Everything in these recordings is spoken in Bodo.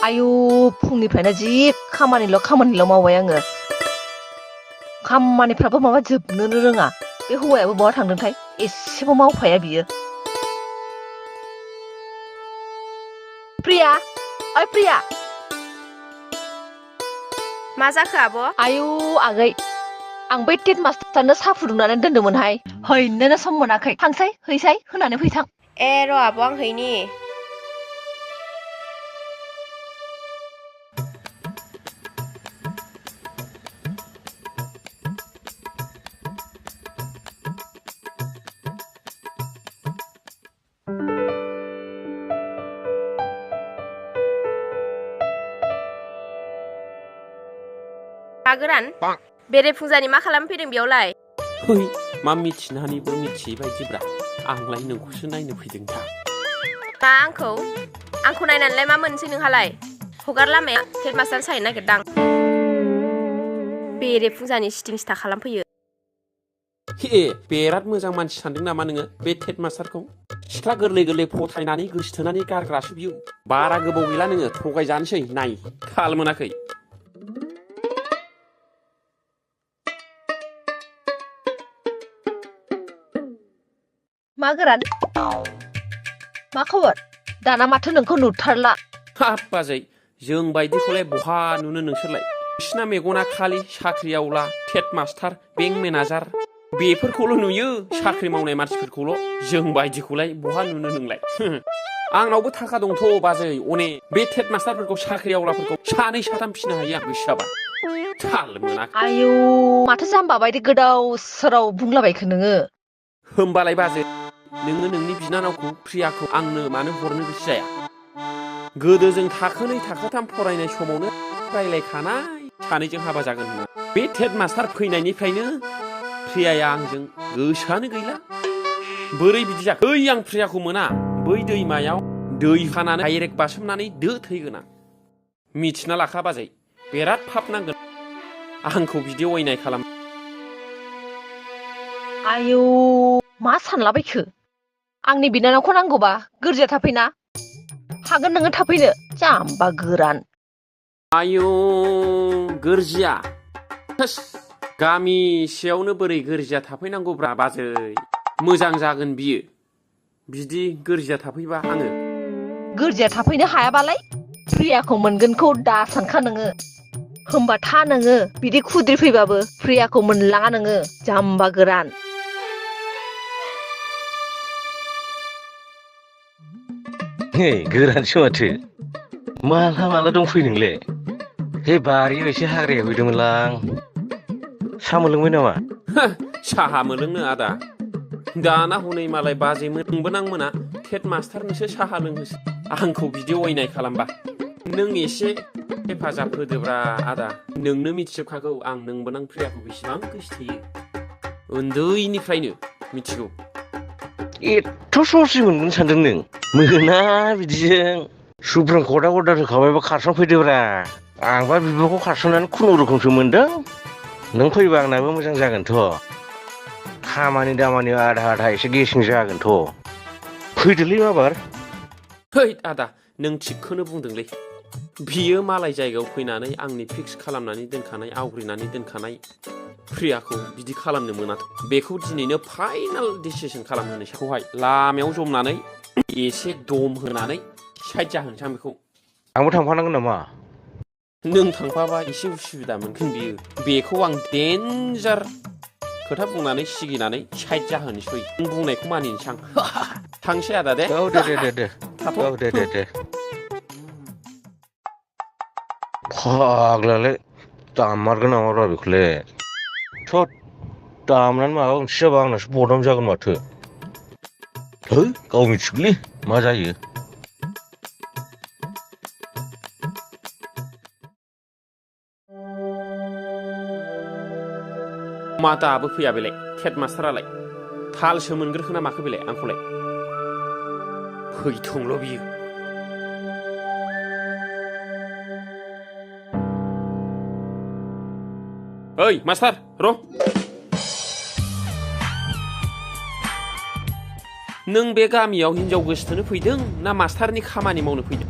आयु फुंनिफ्रायनो जि खामानिल' मावबाय आङो खामानिफ्राबो माबा जोबनोनो रोङा बे हौवायाबो बहा थांदोंथाय एसेबो मावफाया बियो प्रिया ओइ प्रिया मा जाखो आब' आयु आगै आं बै टेट मास्टारनो साहा फुदुंनानै दोन्दोंमोनहाय हैनोनो सम मोनाखै थांसै हैसाय होनानै फैथां ए र' आब' आं हैनि गोरान बेरे फुजानि मा खालामफैदों बेयावलाय है मा मिथिनानैबो मिथियै बायदिब्रा आंलाय नोंखौसो नायनो फैदों दा मा आंखौ नायनानैलाय मा मोनसै नोंहालाय हगार लामाया हेड मास्टार साहैनो नागिरदां बेरे फुजानि सिटिं सिथा खालामफैयो ए बिराद मोजां मानसि सानदों नामा नोङो बे टेट मास्टारखौ सिख्ला गोरलै फथायनानै गोसोथोनानै गारग्रासो बियो बारा गोबाव गैला नोङो थगायजानोसै नाय थाल मोनाखै मा गोरान मा खबर दाना माथो नोंखौ नुथारला हाब बाजै जों बायदिखौलाय बहा नुनो नोंसोरलाय बिसिना मेगना खालि साख्रि आवला टेट मास्टार बेंक मेनेजार बेफोरखौल' नुयो साख्रि मावनाय मानसिफोरखौल' जों बायदिखौलाय बहा नुनो नोंलाय आंनावबो थाखा दंथ' बाजै अने बे टेट मास्टारफोरखौ साख्रि आवलाफोरखौ सानै साथाम फिसिनो हायो आं गोसो जाबा थाल मोनाखै आयु माथो जाम्बा बायदि गोदाव सोराव बुंलाबायखो नोङो होमबालाय बाजै नोङो नोंनि बिनानावखौ प्रियाखौ आंनो मानो हरनो गोसो जाया गोदो जों थाखोनै थाखोथाम फरायनाय समावनो रायलायखानाय सानैजों हाबा जागोन होनना बे टेट मास्टार फैनायनिफ्रायनो प्रियाया आंजों गोसोआनो गैला बोरै बिदि जाखो ओइ आं प्रियाखौ मोना बै दैमायाव दै खानानै डाइरेक्ट बासोमनानै दो थैगोन आं मिथिना लाखा बाजै बिराद फाब नांगोन आंखौ बिदि अयनाय खालाम आयु मा सानलाबायखो आंनि बिनानावखौ नांगौबा गोरजिया थाफैना हागोन नोङो थाफैनो जाम्बा गोरान आयु गोरजिया गामिसेयावनो बोरै गोरजिया थाफैनांगौब्रा बाजै मोजां जागोन बियो बिदि गोरजिया थाफैबा आङो गोरजिया थाफैनो हायाबालाय प्रियाखौ मोनगोनखौ दा सानखा नोङो होमबा था नोङो बिदि खुद्रि फैबाबो प्रियाखौ मोनलाङा नोङो जाम्बा गोरान हे गोरानसो माथो माला दंफैयो नोंलाय हे बारियाव एसे हाग्रायाव फैदोंमोनलां साहा मोनलोंबाय नामा साहा मोनलोंनो आदा दाना हनै मालाय बाजै मोनबोनां मोना टेट मास्टारनोसो साहा लोंहोसै आंखौ बिदि अयनाय खालामबा नों एसे हेफाजाब होदोब्रा आदा नोंनो मिथिजोबखागौ आं नोंबोनां प्रियाखौ बेसेबां गोसोथोयो उन्दैनिफ्रायनो मिथिगौ एथ' सहसै मोनगोन सानदों नों मोना बिदिजों सुफ्रां खदा होखाबायबा खारसनफैदोब्रा आंबा बिब'खौ खारसननानै खुनुरुखुमसो मोनदों नों फैबा आंनाबो मोजां जागोनथ' खामानि दामानि आधा एसे गेसें जागोनथ' फैदोलै माबार है आदा नों थिगखौनो बुंदोंलै बियो मालाय जायगायाव फैनानै आंनि फिक्स खालामनानै दोनखानाय आवग्रिनानै दोनखानाय प्रियाखौ बिदि खालामनो मोनाथ' बेखौ दिनैनो फाइनाल डिसिसन खालामहोनोसैखौहाय लामायाव जमनानै एसे दम होनानै साइड जाहोनोसै आं बेखौ आंबो थांफानांगोन नामा नों थांफाबा एसे उसुबिदा मोनगोन बियो बेखौ आं डेन्जार खोथा बुंनानै सिगिनानै साइड जाहोनोसै नों बुंनायखौ मानिनोसै आं थांसै आदा दे औ दे औ दे फाग्लालाय दामारगोन नामाब्रा बेखौलाय थोद दामनानै माबा मोनसे जाबा आंनासो बदनाम जागोन माथो है गाव मिथिगौलै मा जायो मा दाबो फैया बेलाय टेट मास्टारालाय थालसो मोनग्रोखो ना माखो बेलाय आंखौलाय फैथोंल' बियो ओइ मास्टार र' नों बे गामियाव हिनजाव गोसोथोनो फैदों ना मास्टारनि खामानि मावनो फैदों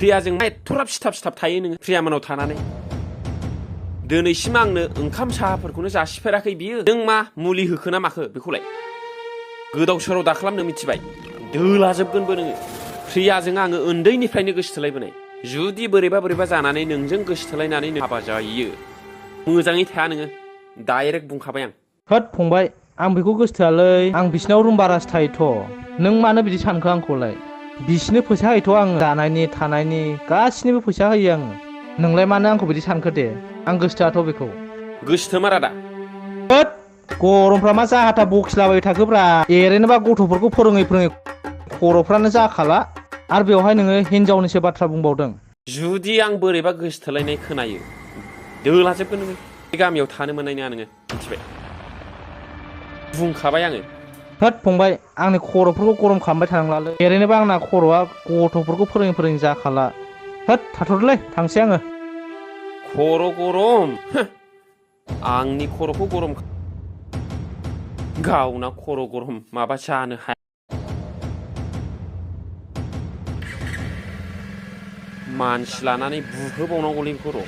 प्रियाजों मा एथ'राब सिथाब थायो नोङो प्रिया मोनाव थानानै दिनैसिम आंनो ओंखाम साहाफोरखौनो जासिफेराखै बियो नों मा मुलि होखो ना माखो बेखौलाय गोदाव सोराव दा खालामनो मिथिबाय दोलाजोबगोनबो नोङो प्रियाजों आङो उन्दैनिफ्रायनो गोसोथोलायबोनाय जुदि बोरैबा जानानै नोंजों गोसोथोलायनानै हाबा जायो मोजाङै थाया नोङो डाइरेक्ट बुंखाबाय आं होद फंबाय आं बेखौ गोसोथोआलै आं बिसिनाव रुम बारासो थायोथ' नों मानो बिदि सानखो आंखौलाय बिसिनो फैसा होयोथ' आङो जानायनि थानायनि गासिनिबो फैसा होयो आङो नोंलाय मानो आंखौ बिदि सानखो दे आं गोसोथोआथ' बेखौ गोसोथोमारा दा होद गरमफ्रा मा जाहाथा बखिलाबाय थाखोब्रा एरैनोबा गथ'फोरखौ फोरोङै खर'फ्रानो जाखाला आरो बेवहाय नोङो हिनजावनिसो बाथ्रा बुंबावदों जुदि आं बोरैबा गोसोथोलायनाय खोनायो दोलाजोबगोन नोङो बे गामियाव थानो मोननाय नङा नोङो मिथिबाय बुंखाबाय आङो होद फंबाय आंनि खर'फोरखौ गरम खालामबाय थानांलालै एरैनोबा आंना खर'आ गथ'फोरखौ फोरोङै जाखाला होद थाथ'दोलै थांसै आङो खर' गरम आंनि खर'खौ गरम गावना खर' गरम माबा जानो हाया मानसि लानानै बुहोबावनांगौलै खर'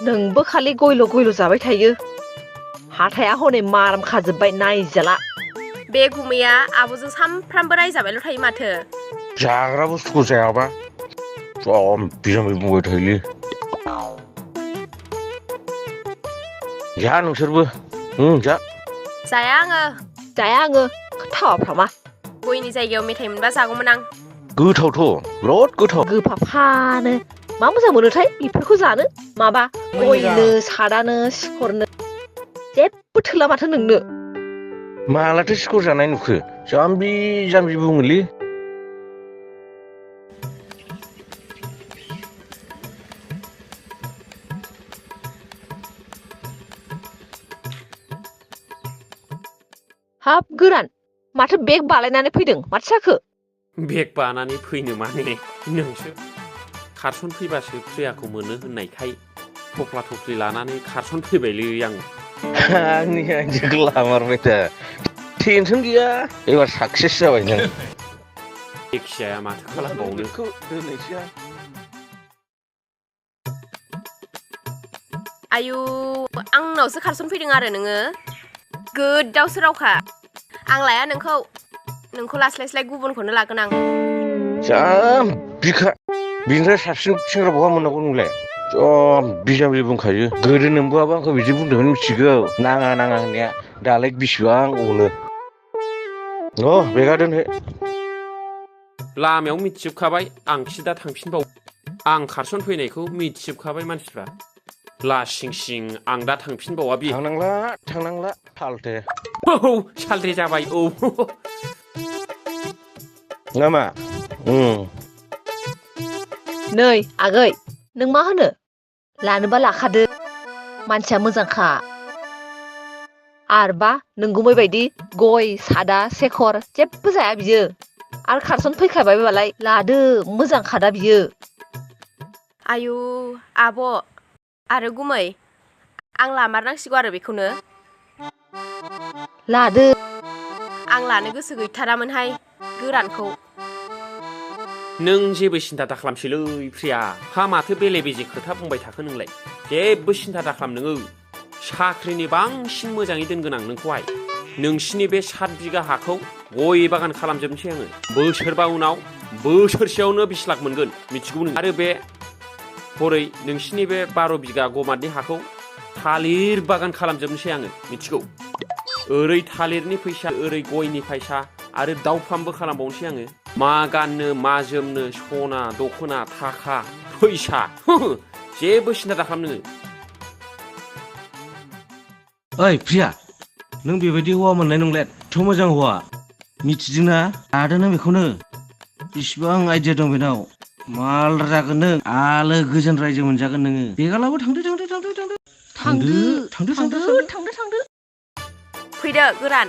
नोंबो खालि गयल' जाबाय थायो हाथाया हनै माराम खाजोब्बाय नायजाला बे गुमैया आब'जों सामफ्रामबो रायजाबायल' थायो माथो जाग्रा बुस्थुखौ जायाबा सम बिजामै बुंबाय थायोलै जा नोंसोरबो जा जाया आङो खोथावाफ्रामा गयनि जायगायाव मेथाइ मोनबा जागौमोन आं गोथावथ' बिराद गोथाव गोफाफानो मा मोजां मोनोथाय बेफोरखौ जानो माबा गयनो सादानो सिखरनो जेबो थोला माथो नोंनो मालाथो सिखर जानाय नुखो जाम्बि बुङोलै हाब गोरान माथो बेग बालायनानै फैदों माथो जाखो बेग बानानै फैनो माने नोंसो खारसन फैबासो प्रियाखौ मोनो होननायखाय थफ्ला थफ्लि लानानै खारसन फैबायलै आं आंनि आइजोखौ लामारबाय दा टेनसन गैया एबार साक्सेस जाबाय नों जायखिजाया माथो खालामबावनो दोननोसै आयु आंनावसो खारसन फैदों आरो नोङो गोदाव सोरावखा आं लाया नोंखौ लास्लायस्लाय गुबुनखौनो लागोन आं जाम्बिखा बिनिफ्राय साबसिन सेंग्रा बहा मोननांगौ नोंलाय जाम्बि बुंखायो गोदो नोंबोआबो आंखौ बिदि बुंदोंमोन मिथिगौ नाङा होननाया दालाय बिसिबां अनो बेगा दोनहो लामायाव मिथिजोबखाबाय आंखि दा थांफिनबाव आं खारसन फैनायखौ मिथिजोबखाबाय मानसिफ्रा लासिं आं दा थांफिनबावा बे थांनांला सालथे सालथे जाबाय नामा नै आगै नों मा होनो लानोबा लाखादो मानसिया मोजांखा आरबा नोंगुमै बायदि गय सादा सेखर जेबो जाया बियो आरो खारसन फैखाबायबालाय लादो मोजांखादा बियो आयु आब' आरो गुमै आं लामारनांसिगौ आरो बेखौनो लादो आं लानो गोसो गैथारामोनहाय गोरानखौ नों जेबो सिन्था दाखालामसैलै प्रिया माथो बेले बेजे खोथा बुंबाय थाखो नोंलाय जेबो सिन्था दाखालाम नोङो साख्रिनि बांसिन मोजाङै दोनगोन आं नोंखौहाय नोंसिनि बे 7 बिगा हाखौ गय बागान खालामजोबनोसै आङो बोसोरबा उनाव बोसोरसेयावनो 20 लाख मोनगोन मिथिगौ नों आरो बे हरै नोंसिनि बे 12 बिगा गमादनि हाखौ थालिर बागान खालामजोबनोसै आङो मिथिगौ ओरै थालिरनि फैसा ओरै गयनि फैसा आरो दाउ फार्मबो खालामबावनोसै आङो मा गाननो मा जोमनो सना दखना थाखा फैसा जेबो सिन्था दाखालाम नोङो ओइ प्रिया नों बेबायदि हौवा मोननाय नंला एथ' मोजां हौवा मिथिदोंना लादो नों बेखौनो बिसिबां आइडिया दं बेनाव माल जागोन नों आलो गोजोन रायजो मोनजागोन नोङो बेगालाबो थांदो थांदो फैदो गोरान